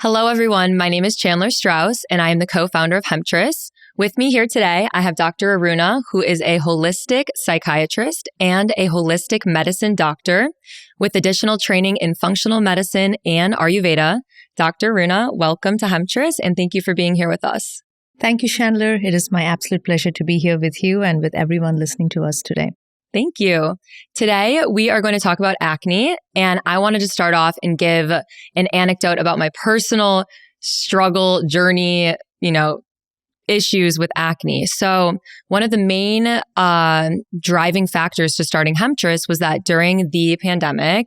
Hello, everyone. My name is Chandlar Strauss, and I am the co-founder of Hemptress. With me here today, I have Dr. Aruna, who is a holistic psychiatrist and a holistic medicine doctor with additional training in functional medicine and Ayurveda. Dr. Aruna, welcome to Hemptress, and thank you for being here with us. Thank you, Chandlar. It is my absolute pleasure to be here with you and with everyone listening to us today. Thank you. Today, we are going to talk about acne, and I wanted to start off and give an anecdote about my personal struggle, journey, issues with acne. So one of the main driving factors to starting Hemptress was that during the pandemic,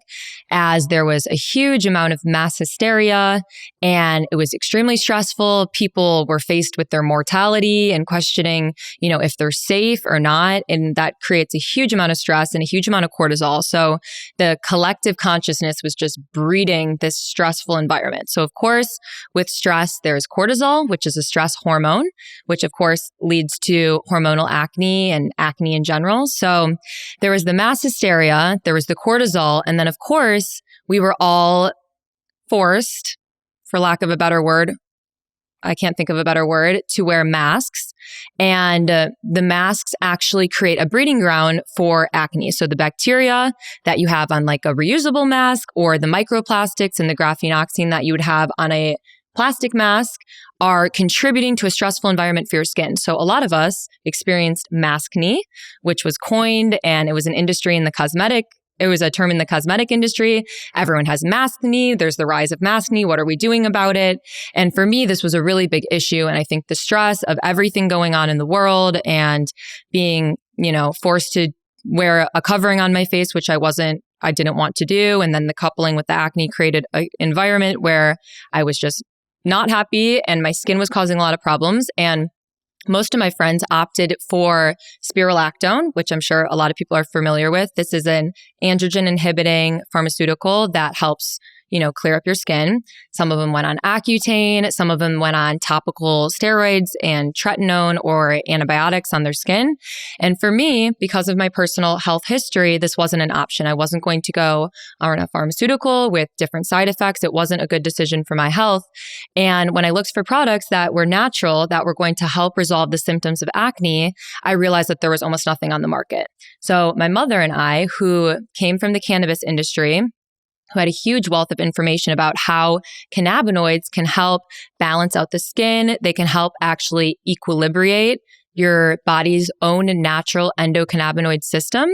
as there was a huge amount of mass hysteria and it was extremely stressful, people were faced with their mortality and questioning, if they're safe or not. And that creates a huge amount of stress and a huge amount of cortisol. So the collective consciousness was just breeding this stressful environment. So of course, with stress, there's cortisol, which is a stress hormone, which of course leads to hormonal acne and acne in general. So there was the mass hysteria, there was the cortisol, and then of course we were all forced, for lack of a better word, I can't think of a better word, to wear masks. And the masks actually create a breeding ground for acne. So the bacteria that you have on like a reusable mask or the microplastics and the graphene oxime that you would have on a plastic mask are contributing to a stressful environment for your skin. So a lot of us experienced maskne, which was coined, and it was an industry in the cosmetic. It was a term in the cosmetic industry. Everyone has maskne. There's the rise of maskne. What are we doing about it? And for me, this was a really big issue. And I think the stress of everything going on in the world and being, forced to wear a covering on my face, which I didn't want to do. And then the coupling with the acne created an environment where I was just not happy and my skin was causing a lot of problems. And most of my friends opted for spirulactone, which I'm sure a lot of people are familiar with. This is an androgen inhibiting pharmaceutical that helps, clear up your skin. Some of them went on Accutane. Some of them went on topical steroids and tretinoin or antibiotics on their skin. And for me, because of my personal health history, this wasn't an option. I wasn't going to go on a pharmaceutical with different side effects. It wasn't a good decision for my health. And when I looked for products that were natural, that were going to help resolve the symptoms of acne, I realized that there was almost nothing on the market. So my mother and I, who came from the cannabis industry, who had a huge wealth of information about how cannabinoids can help balance out the skin. They can help actually equilibrate your body's own natural endocannabinoid system.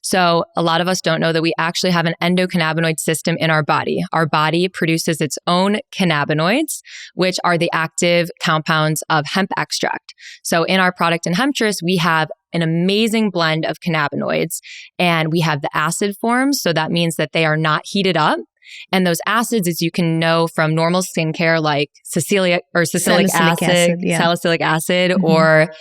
So a lot of us don't know that we actually have an endocannabinoid system in our body. Our body produces its own cannabinoids, which are the active compounds of hemp extract. So in our product in Hemptress, we have an amazing blend of cannabinoids, and we have the acid forms. So that means that they are not heated up. And those acids, as you can know from normal skincare, like salicylic acid, or,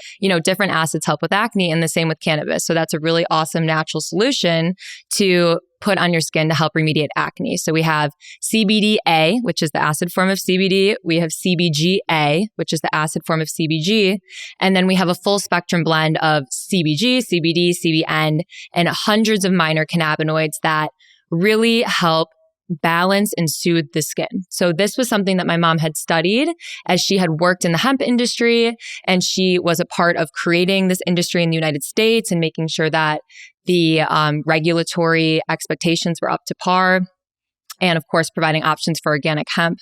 different acids help with acne, and the same with cannabis. So that's a really awesome natural solution to put on your skin to help remediate acne. So we have CBDA, which is the acid form of CBD. We have CBGA, which is the acid form of CBG. And then we have a full spectrum blend of CBG, CBD, CBN, and hundreds of minor cannabinoids that really help balance and soothe the skin. So this was something that my mom had studied as she had worked in the hemp industry, and she was a part of creating this industry in the United States and making sure that the regulatory expectations were up to par. And of course, providing options for organic hemp.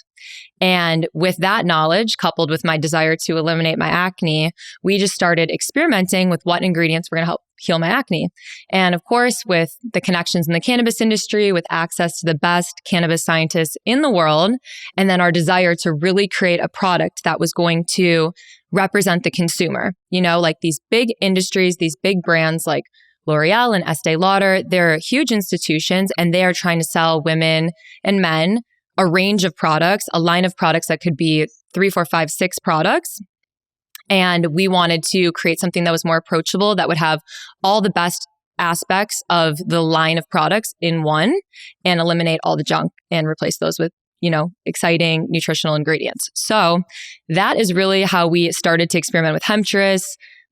And with that knowledge, coupled with my desire to eliminate my acne, we just started experimenting with what ingredients were going to help heal my acne. And of course, with the connections in the cannabis industry, with access to the best cannabis scientists in the world, and then our desire to really create a product that was going to represent the consumer, like these big industries, these big brands like L'Oreal and Estee Lauder, they're huge institutions, and they are trying to sell women and men a range of products, a line of products that could be 3, 4, 5, 6 products. And we wanted to create something that was more approachable, that would have all the best aspects of the line of products in one, and eliminate all the junk and replace those with, exciting nutritional ingredients. So that is really how we started to experiment with Hemptress.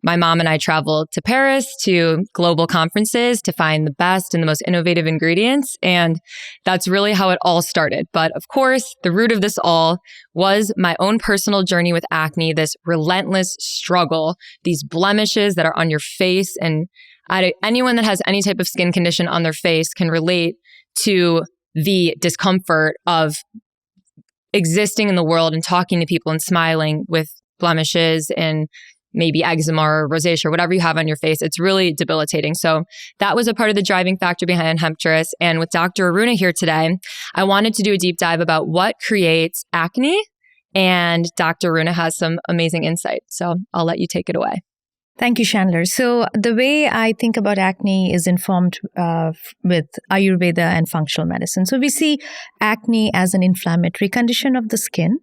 my mom and I traveled to Paris to global conferences to find the best and the most innovative ingredients. And that's really how it all started. But of course, the root of this all was my own personal journey with acne, this relentless struggle, these blemishes that are on your face. And anyone that has any type of skin condition on their face can relate to the discomfort of existing in the world and talking to people and smiling with blemishes and maybe eczema or rosacea or whatever you have on your face. It's really debilitating. So that was a part of the driving factor behind Hemptress. And with Dr. Aruna here today, I wanted to do a deep dive about what creates acne. And Dr. Aruna has some amazing insight. So I'll let you take it away. Thank you, Chandlar. So the way I think about acne is informed with Ayurveda and functional medicine. So we see acne as an inflammatory condition of the skin.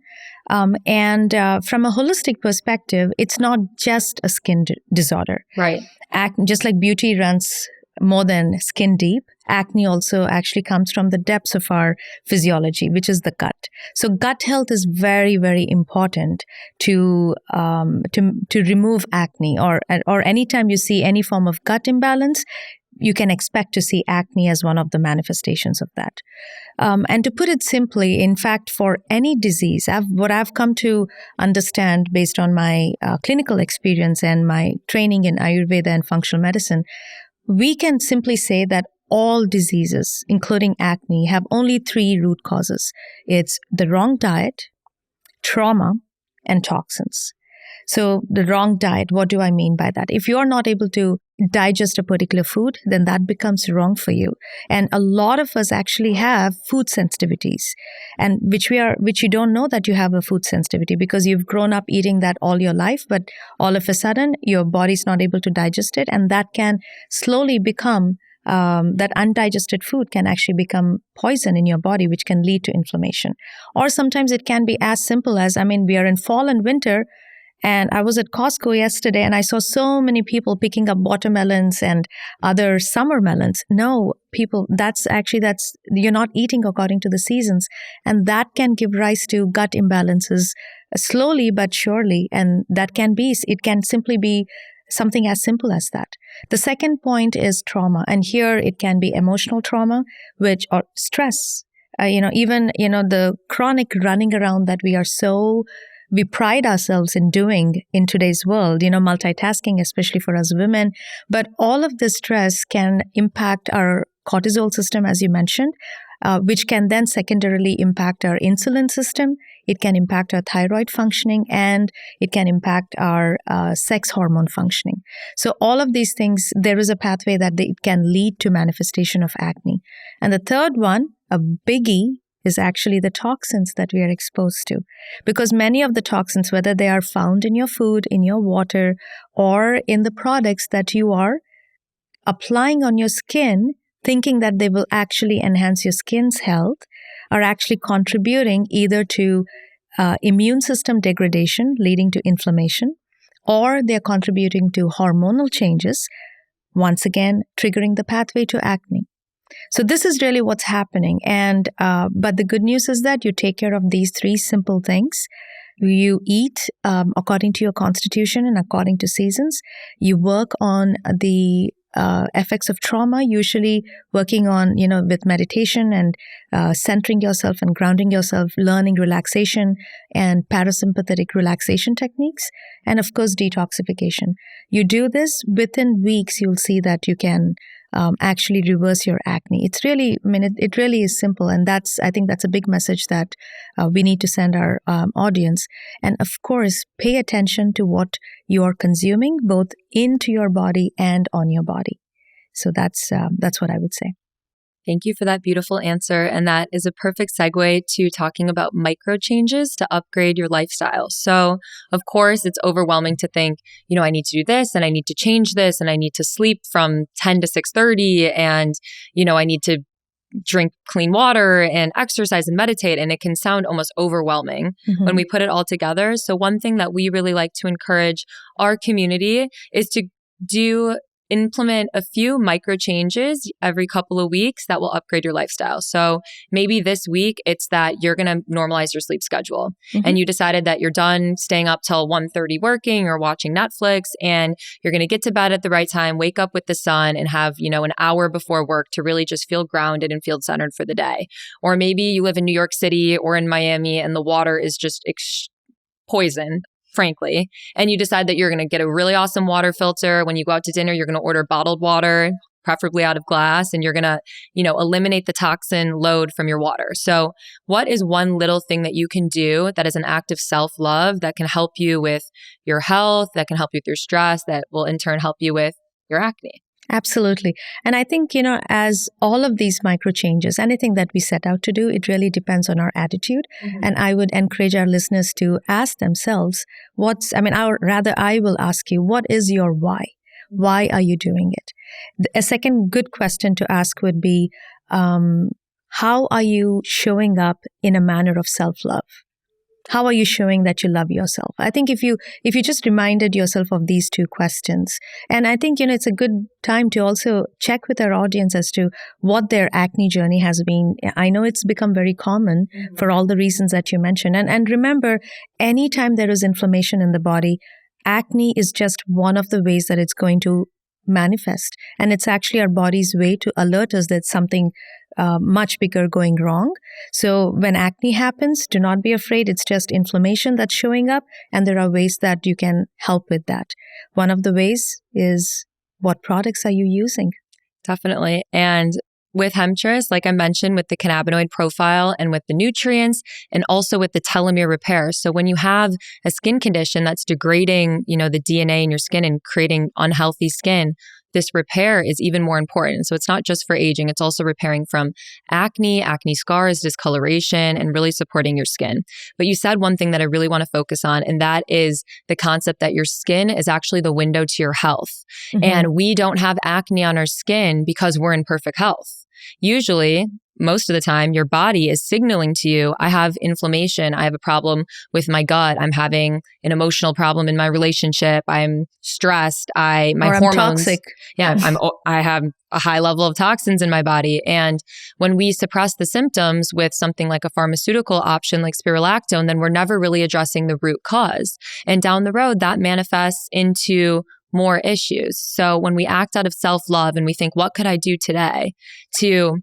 And from a holistic perspective, it's not just a skin disorder. Right. Acne, just like beauty runs more than skin deep, acne also actually comes from the depths of our physiology, which is the gut. So gut health is very, very important to remove acne, or anytime you see any form of gut imbalance, you can expect to see acne as one of the manifestations of that. And to put it simply, in fact, for any disease, what I've come to understand based on my clinical experience and my training in Ayurveda and functional medicine, we can simply say that all diseases, including acne, have only 3 root causes. It's the wrong diet, trauma, and toxins. So the wrong diet, what do I mean by that? If you're not able to digest a particular food, then that becomes wrong for you. And a lot of us actually have food sensitivities, and which you don't know that you have a food sensitivity because you've grown up eating that all your life, but all of a sudden your body's not able to digest it, and that can slowly become that undigested food can actually become poison in your body, which can lead to inflammation. Or sometimes it can be as simple as, we are in fall and winter. And I was at Costco yesterday and I saw so many people picking up watermelons and other summer melons. No, people, that's you're not eating according to the seasons. And that can give rise to gut imbalances slowly but surely. And it can simply be something as simple as that. The second point is trauma. And here it can be emotional trauma, or stress. The chronic running around that we pride ourselves in doing in today's world, multitasking, especially for us women. But all of this stress can impact our cortisol system, as you mentioned, which can then secondarily impact our insulin system. It can impact our thyroid functioning, and it can impact our sex hormone functioning. So all of these things, there is a pathway that it can lead to manifestation of acne. And the third one, a biggie, is actually the toxins that we are exposed to. Because many of the toxins, whether they are found in your food, in your water, or in the products that you are applying on your skin, thinking that they will actually enhance your skin's health, are actually contributing either to immune system degradation, leading to inflammation, or they're contributing to hormonal changes, once again triggering the pathway to acne. So this is really what's happening. And but the good news is that you take care of these 3 simple things. You eat according to your constitution and according to seasons. You work on the effects of trauma, usually working on, with meditation and centering yourself and grounding yourself, learning relaxation and parasympathetic relaxation techniques, and of course, detoxification. You do this, within weeks, you'll see that you can actually reverse your acne. It's really, it really is simple. And I think that's a big message that we need to send our audience. And of course, pay attention to what you are consuming, both into your body and on your body. So that's what I would say. Thank you for that beautiful answer. And that is a perfect segue to talking about micro changes to upgrade your lifestyle. So, of course, it's overwhelming to think, I need to do this and I need to change this and I need to sleep from 10 to 6:30 and, I need to drink clean water and exercise and meditate. And it can sound almost overwhelming when we put it all together. So one thing that we really like to encourage our community is to do implement a few micro changes every couple of weeks that will upgrade your lifestyle. So maybe this week it's that you're going to normalize your sleep schedule and you decided that you're done staying up till 1:30 working or watching Netflix, and you're going to get to bed at the right time, wake up with the sun, and have, an hour before work to really just feel grounded and feel centered for the day. Or maybe you live in New York City or in Miami and the water is just poison, frankly. And you decide that you're going to get a really awesome water filter. When you go out to dinner, you're going to order bottled water, preferably out of glass, and you're going to, eliminate the toxin load from your water. So what is one little thing that you can do that is an act of self-love that can help you with your health, that can help you with your stress, that will in turn help you with your acne? Absolutely. And I think, as all of these micro changes, anything that we set out to do, it really depends on our attitude. And I would encourage our listeners to ask themselves, I will ask you, what is your why? Why are you doing it? A second good question to ask would be, how are you showing up in a manner of self-love? How are you showing that you love yourself? I think if you just reminded yourself of these two questions, and I think, it's a good time to also check with our audience as to what their acne journey has been. I know it's become very common for all the reasons that you mentioned. And remember, anytime there is inflammation in the body, acne is just one of the ways that it's going to manifest. And it's actually our body's way to alert us that something much bigger going wrong. So when acne happens, do not be afraid. It's just inflammation that's showing up, and there are ways that you can help with that. One of the ways is, what products are you using? Definitely. And with Hemptress, like I mentioned, with the cannabinoid profile and with the nutrients and also with the telomere repair. So when you have a skin condition that's degrading, the DNA in your skin and creating unhealthy skin, this repair is even more important. So it's not just for aging, it's also repairing from acne scars, discoloration, and really supporting your skin. But you said one thing that I really want to focus on, and that is the concept that your skin is actually the window to your health. And we don't have acne on our skin because we're in perfect health. Usually, most of the time, your body is signaling to you, I have inflammation, I have a problem with my gut, I'm having an emotional problem in my relationship, I'm stressed, my hormones, toxic. Yeah, I have a high level of toxins in my body. And when we suppress the symptoms with something like a pharmaceutical option like spirulactone, then we're never really addressing the root cause. And down the road, that manifests into more issues. So when we act out of self-love and we think, what could I do today to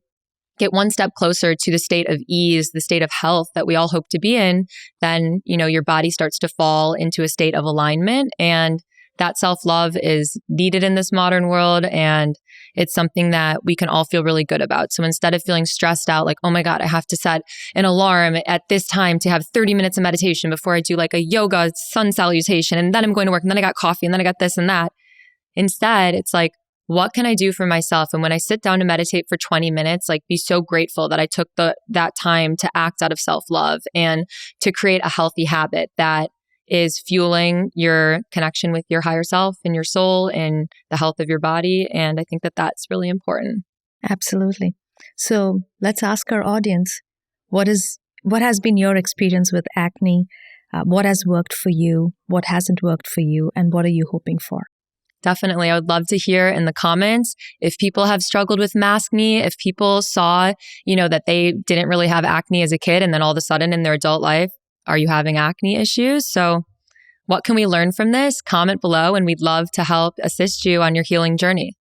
get one step closer to the state of ease, the state of health that we all hope to be in, then, your body starts to fall into a state of alignment. And that self-love is needed in this modern world. And it's something that we can all feel really good about. So instead of feeling stressed out, like, oh my God, I have to set an alarm at this time to have 30 minutes of meditation before I do like a yoga sun salutation, and then I'm going to work, and then I got coffee, and then I got this and that. Instead, it's like, what can I do for myself? And when I sit down to meditate for 20 minutes, like, be so grateful that I took that time to act out of self-love and to create a healthy habit that is fueling your connection with your higher self and your soul and the health of your body. And I think that that's really important. Absolutely. So let's ask our audience, what has been your experience with acne? What has worked for you? What hasn't worked for you? And what are you hoping for? Definitely. I would love to hear in the comments if people have struggled with maskne, if people saw, that they didn't really have acne as a kid, and then all of a sudden in their adult life, are you having acne issues? So what can we learn from this? Comment below, and we'd love to help assist you on your healing journey.